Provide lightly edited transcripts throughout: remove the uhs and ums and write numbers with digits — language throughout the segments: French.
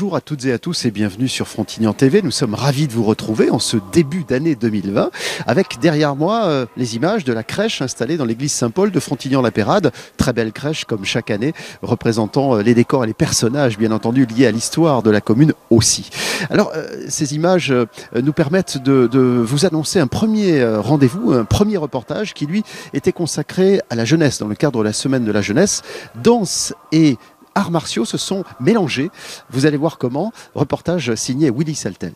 Bonjour à toutes et à tous et bienvenue sur Frontignan TV. Nous sommes ravis de vous retrouver en ce début d'année 2020 avec derrière moi les images de la crèche installée dans l'église Saint-Paul de Frontignan-la-Pérade. Très belle crèche comme chaque année, représentant les décors et les personnages bien entendu liés à l'histoire de la commune aussi. Alors ces images nous permettent de vous annoncer un premier rendez-vous, un premier reportage qui lui était consacré à la jeunesse dans le cadre de la semaine de la jeunesse. Danse et arts martiaux se sont mélangés. Vous allez voir comment. Reportage signé Willy Saltel.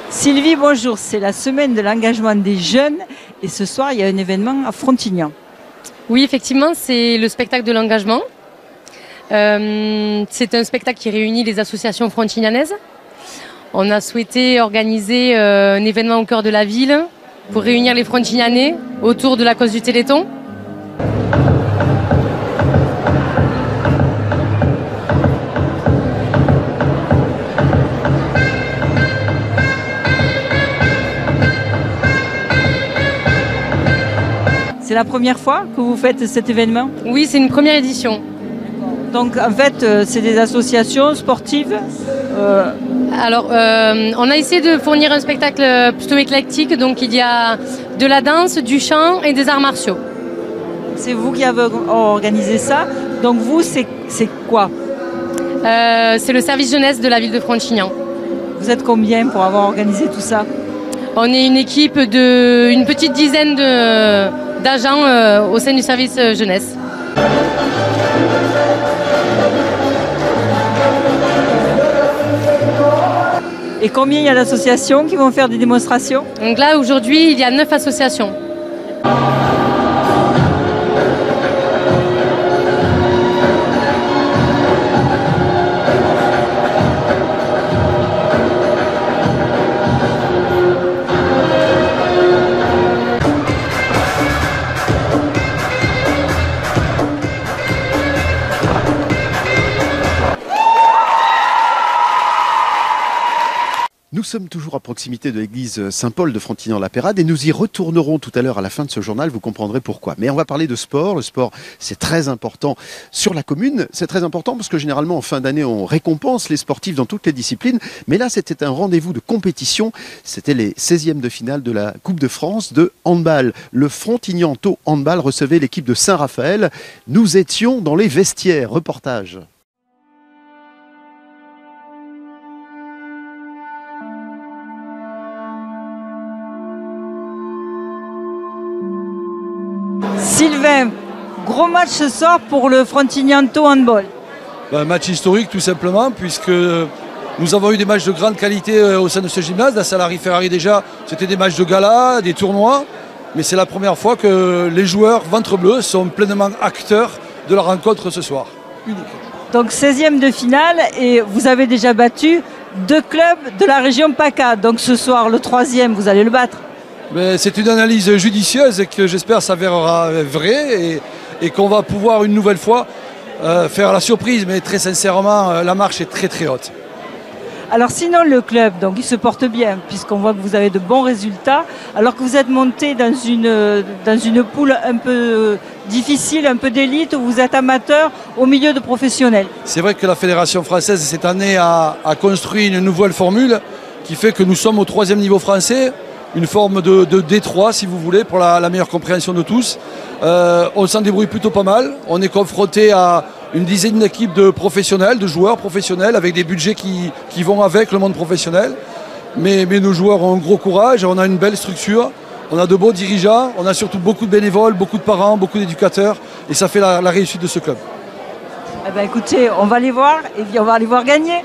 Sylvie, bonjour, c'est la semaine de l'engagement des jeunes et ce soir il y a un événement à Frontignan. Oui, effectivement, c'est le spectacle de l'engagement. C'est un spectacle qui réunit les associations frontignanaises. On a souhaité organiser un événement au cœur de la ville pour réunir les Frontignanais autour de la cause du Téléthon. C'est la première fois que vous faites cet événement? Oui, c'est une première édition. Donc en fait, c'est des associations sportives Alors, on a essayé de fournir un spectacle plutôt éclectique. Donc il y a de la danse, du chant et des arts martiaux. C'est vous qui avez organisé ça. Donc vous, c'est quoi? C'est le service jeunesse de la ville de Frontignan. Vous êtes combien pour avoir organisé tout ça? On est une équipe d'une petite dizaine d'agents au sein du service jeunesse. Et combien il y a d'associations qui vont faire des démonstrations? Donc là, aujourd'hui, il y a 9 associations. Nous sommes toujours à proximité de l'église Saint-Paul de Frontignan-la-Pérade et nous y retournerons tout à l'heure à la fin de ce journal, vous comprendrez pourquoi. Mais on va parler de sport. Le sport, c'est très important sur la commune. C'est très important parce que généralement en fin d'année, on récompense les sportifs dans toutes les disciplines. Mais là, c'était un rendez-vous de compétition. C'était les 16e de finale de la Coupe de France de handball. Le Frontignan Tau Handball recevait l'équipe de Saint-Raphaël. Nous étions dans les vestiaires. Reportage. Sylvain, gros match ce soir pour le Frontignan Tau Handball. Un match historique tout simplement puisque nous avons eu des matchs de grande qualité au sein de ce gymnase. La Salari Ferrari déjà, c'était des matchs de gala, des tournois. Mais c'est la première fois que les joueurs ventre bleu sont pleinement acteurs de la rencontre ce soir. Unique. Donc 16e de finale et vous avez déjà battu 2 clubs de la région PACA. Donc ce soir, le 3e, vous allez le battre. C'est une analyse judicieuse et que j'espère s'avérera vraie et qu'on va pouvoir une nouvelle fois faire la surprise. Mais très sincèrement, la marche est très très haute. Alors sinon le club, donc il se porte bien puisqu'on voit que vous avez de bons résultats alors que vous êtes monté dans une poule un peu difficile, un peu d'élite où vous êtes amateur au milieu de professionnels. C'est vrai que la Fédération française cette année a construit une nouvelle formule qui fait que nous sommes au 3e niveau français. Une forme de D3 si vous voulez pour la meilleure compréhension de tous. On s'en débrouille plutôt pas mal. On est confronté à une dizaine d'équipes de professionnels, de joueurs professionnels avec des budgets qui vont avec le monde professionnel. Mais nos joueurs ont un gros courage, on a une belle structure, on a de beaux dirigeants, on a surtout beaucoup de bénévoles, beaucoup de parents, beaucoup d'éducateurs et ça fait la réussite de ce club. Eh ben, écoutez, on va les voir et puis on va les voir gagner.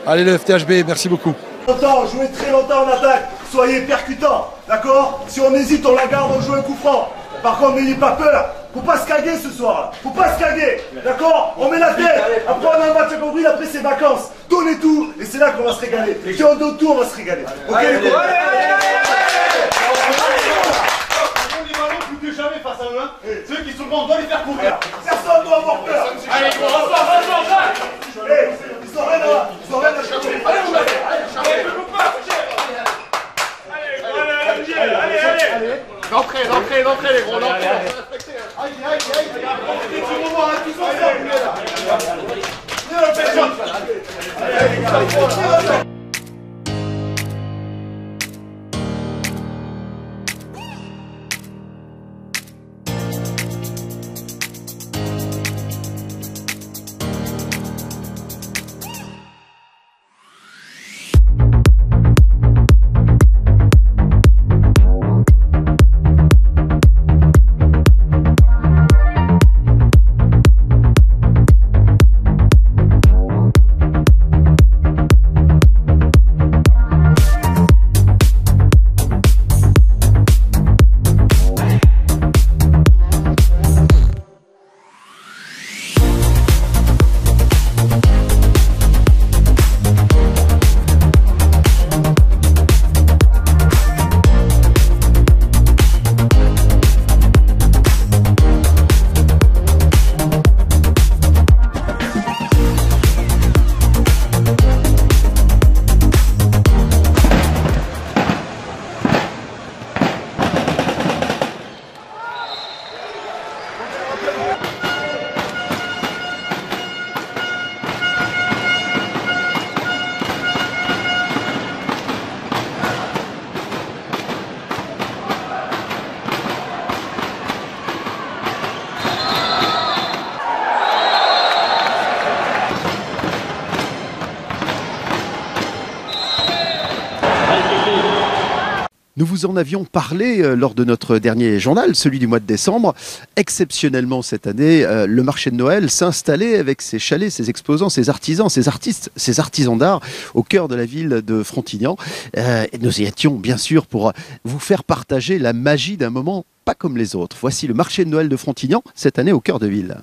Allez le FTHB, merci beaucoup. Jouez très longtemps en attaque, soyez percutants, d'accord? Si on hésite, on la garde, on joue un coup franc. Par contre, n'ayez pas peur, faut pas se caguer ce soir, faut pas se caguer, d'accord? On met la tête, après on a un match à Cambril, après c'est vacances. Donnez tout, et c'est là qu'on va se régaler. Si on donne tout, on va se régaler. Ok les gars? Plus que jamais face à eux, secondes, on doit les faire courir. Personne ne doit avoir peur. Allez, ils sont rien là. Ils sont rien là. Allez. D'entrée, les gros, d'entrée. Nous vous en avions parlé lors de notre dernier journal, celui du mois de décembre. Exceptionnellement cette année, le marché de Noël s'installait avec ses chalets, ses exposants, ses artisans, ses artistes, ses artisans d'art au cœur de la ville de Frontignan. Et nous y étions bien sûr pour vous faire partager la magie d'un moment pas comme les autres. Voici le marché de Noël de Frontignan cette année au cœur de ville.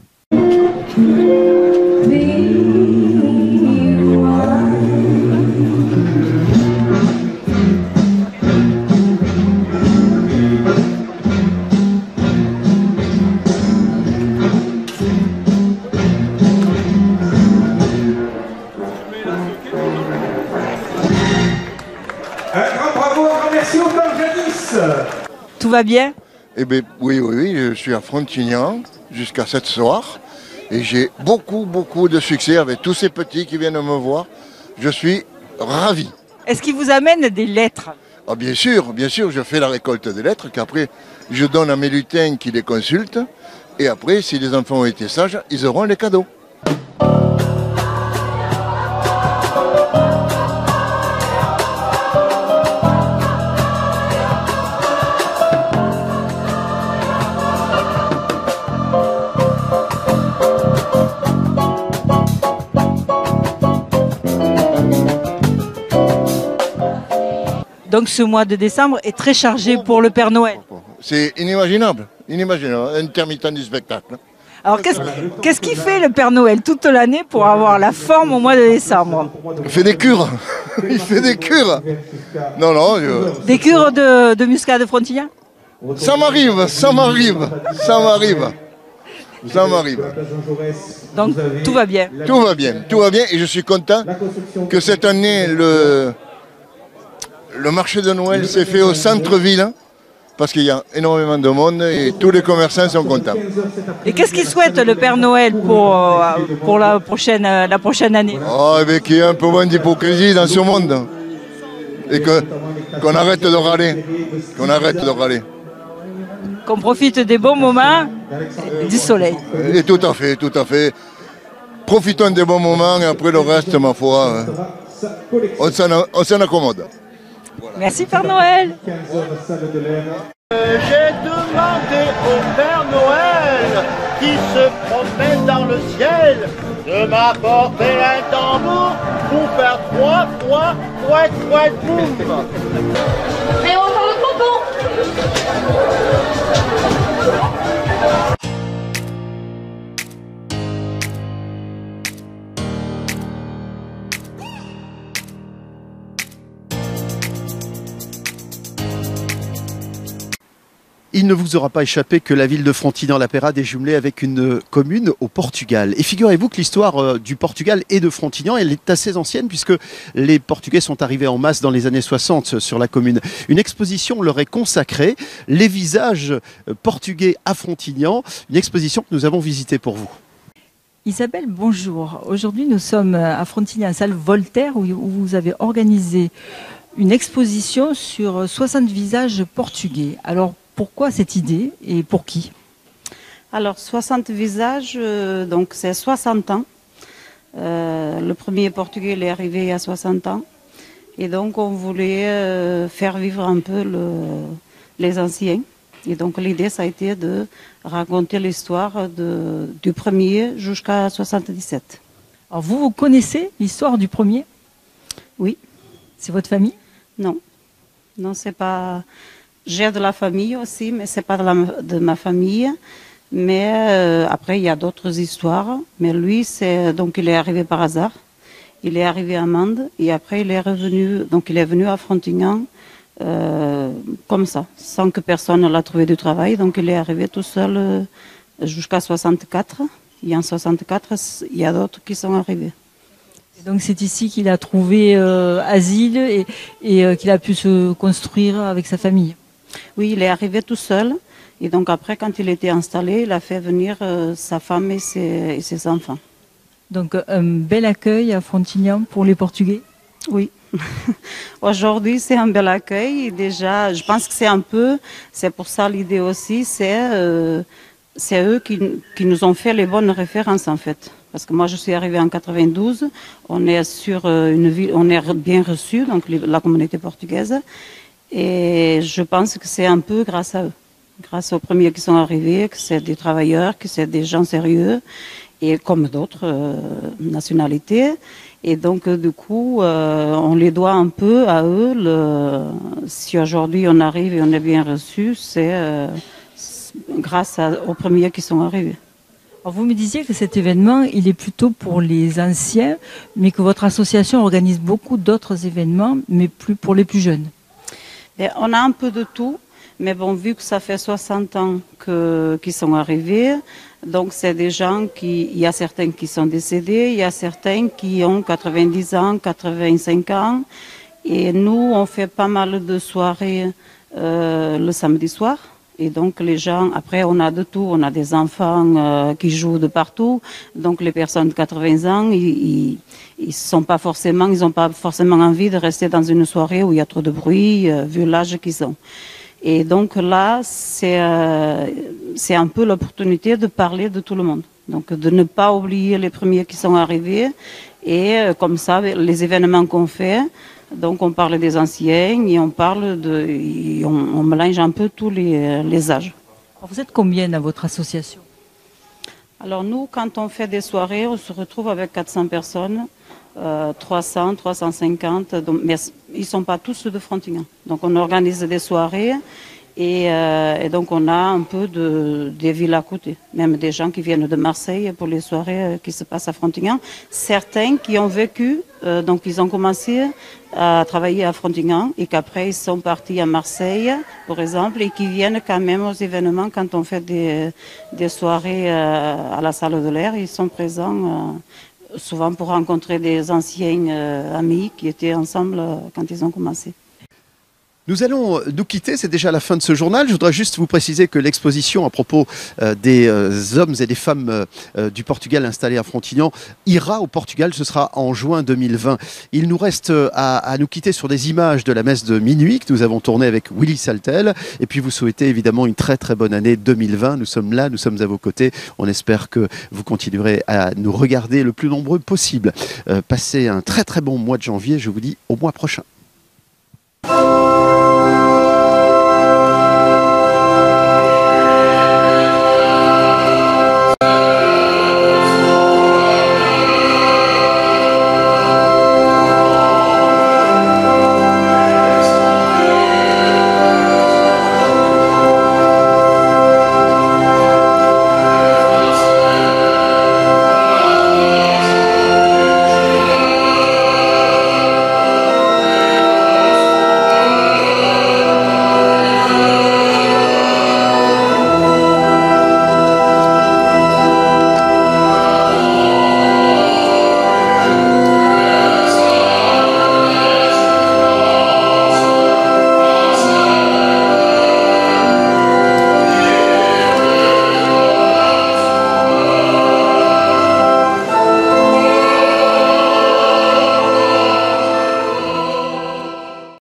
Tout va bien? Eh bien, oui, je suis à Frontignan jusqu'à ce soir et j'ai beaucoup de succès avec tous ces petits qui viennent me voir. Je suis ravi. Est-ce qu'ils vous amènent des lettres? Ah, bien sûr, je fais la récolte des lettres qu'après je donne à mes lutins qui les consultent et après, si les enfants ont été sages, ils auront les cadeaux. Donc ce mois de décembre est très chargé pour le Père Noël. C'est inimaginable, intermittent du spectacle. Alors qu'est-ce qu'il fait le Père Noël toute l'année pour avoir la forme au mois de décembre? Il fait des cures. Il fait des cures. Non. Des cures de muscade de Frontignan? Ça m'arrive. Donc tout va bien. Tout va bien et je suis content que cette année le marché de Noël s'est fait au centre-ville parce qu'il y a énormément de monde et tous les commerçants sont contents. Et qu'est-ce qu'il souhaite le Père Noël pour la prochaine année? Eh bien, qu'il y ait un peu moins d'hypocrisie dans ce monde et qu'on arrête de râler. Qu'on profite des bons moments et du soleil. Et tout à fait. Profitons des bons moments et après le reste, ma foi, on s'en accommode. Merci Père Noël. J'ai demandé au Père Noël qui se promène dans le ciel de m'apporter un tambour pour faire 3 fois fouette boum. Mais on entend le pompon. Il ne vous aura pas échappé que la ville de Frontignan-la-Pérade est jumelée avec une commune au Portugal. Et figurez-vous que l'histoire du Portugal et de Frontignan, elle est assez ancienne puisque les Portugais sont arrivés en masse dans les années 60 sur la commune. Une exposition leur est consacrée, les visages portugais à Frontignan, une exposition que nous avons visitée pour vous. Isabelle, bonjour. Aujourd'hui, nous sommes à Frontignan, salle Voltaire, où vous avez organisé une exposition sur 60 visages portugais. Alors, pourquoi cette idée et pour qui? Alors, 60 visages, donc c'est 60 ans. Le premier portugais, il est arrivé il y a 60 ans. Et donc, on voulait faire vivre un peu les anciens. Et donc, l'idée, ça a été de raconter l'histoire du premier jusqu'à 77. Alors, vous connaissez l'histoire du premier? Oui. C'est votre famille? Non. Non, c'est pas... J'ai de la famille aussi, mais c'est pas de ma famille. Mais après, il y a d'autres histoires. Mais lui, donc il est arrivé par hasard. Il est arrivé à Mende et après il est revenu. Donc il est venu à Frontignan comme ça, sans que personne ne l'a trouvé du travail. Donc il est arrivé tout seul jusqu'à 64. Et en 64, il y a d'autres qui sont arrivés. Et donc c'est ici qu'il a trouvé asile et qu'il a pu se construire avec sa famille. Oui, il est arrivé tout seul. Et donc après, quand il était installé, il a fait venir sa femme et ses enfants. Donc un bel accueil à Frontignan pour les Portugais? Oui. Aujourd'hui, c'est un bel accueil. Et déjà, je pense que c'est pour ça l'idée aussi, c'est eux qui nous ont fait les bonnes références en fait. Parce que moi, je suis arrivée en 92. On est sur une ville, on est bien reçu, donc la communauté portugaise. Et je pense que c'est un peu grâce à eux. Grâce aux premiers qui sont arrivés, que c'est des travailleurs, que c'est des gens sérieux, et comme d'autres nationalités. Et donc, du coup, on les doit un peu à eux. Si aujourd'hui on arrive et on est bien reçu, c'est grâce aux premiers qui sont arrivés. Alors vous me disiez que cet événement, il est plutôt pour les anciens, mais que votre association organise beaucoup d'autres événements, mais plus pour les plus jeunes. Et on a un peu de tout. Mais bon, vu que ça fait 60 ans qu'ils sont arrivés, donc c'est des gens il y a certains qui sont décédés, il y a certains qui ont 90 ans, 85 ans. Et nous, on fait pas mal de soirées le samedi soir. Et donc les gens, après on a de tout, on a des enfants qui jouent de partout. Donc les personnes de 80 ans, ils n'ont pas forcément envie de rester dans une soirée où il y a trop de bruit, vu l'âge qu'ils ont. Et donc là, c'est un peu l'opportunité de parler de tout le monde. Donc de ne pas oublier les premiers qui sont arrivés. Et comme ça, les événements qu'on fait, donc on parle des anciens et on mélange un peu tous les âges. Alors vous êtes combien dans votre association? Alors nous, quand on fait des soirées, on se retrouve avec 400 personnes. 300, 350, mais ils ne sont pas tous de Frontignan. Donc on organise des soirées et donc on a un peu des villes à côté, même des gens qui viennent de Marseille pour les soirées qui se passent à Frontignan. Certains qui ont vécu, donc ils ont commencé à travailler à Frontignan et qu'après ils sont partis à Marseille, par exemple, et qui viennent quand même aux événements quand on fait des soirées à la salle de l'air, ils sont présents souvent pour rencontrer des anciens amis qui étaient ensemble quand ils ont commencé. Nous allons nous quitter, c'est déjà la fin de ce journal. Je voudrais juste vous préciser que l'exposition à propos des hommes et des femmes du Portugal installés à Frontignan ira au Portugal, ce sera en juin 2020. Il nous reste à nous quitter sur des images de la messe de minuit que nous avons tournée avec Willy Saltel. Et puis vous souhaitez évidemment une très très bonne année 2020. Nous sommes là, nous sommes à vos côtés. On espère que vous continuerez à nous regarder le plus nombreux possible. Passez un très très bon mois de janvier, je vous dis au mois prochain.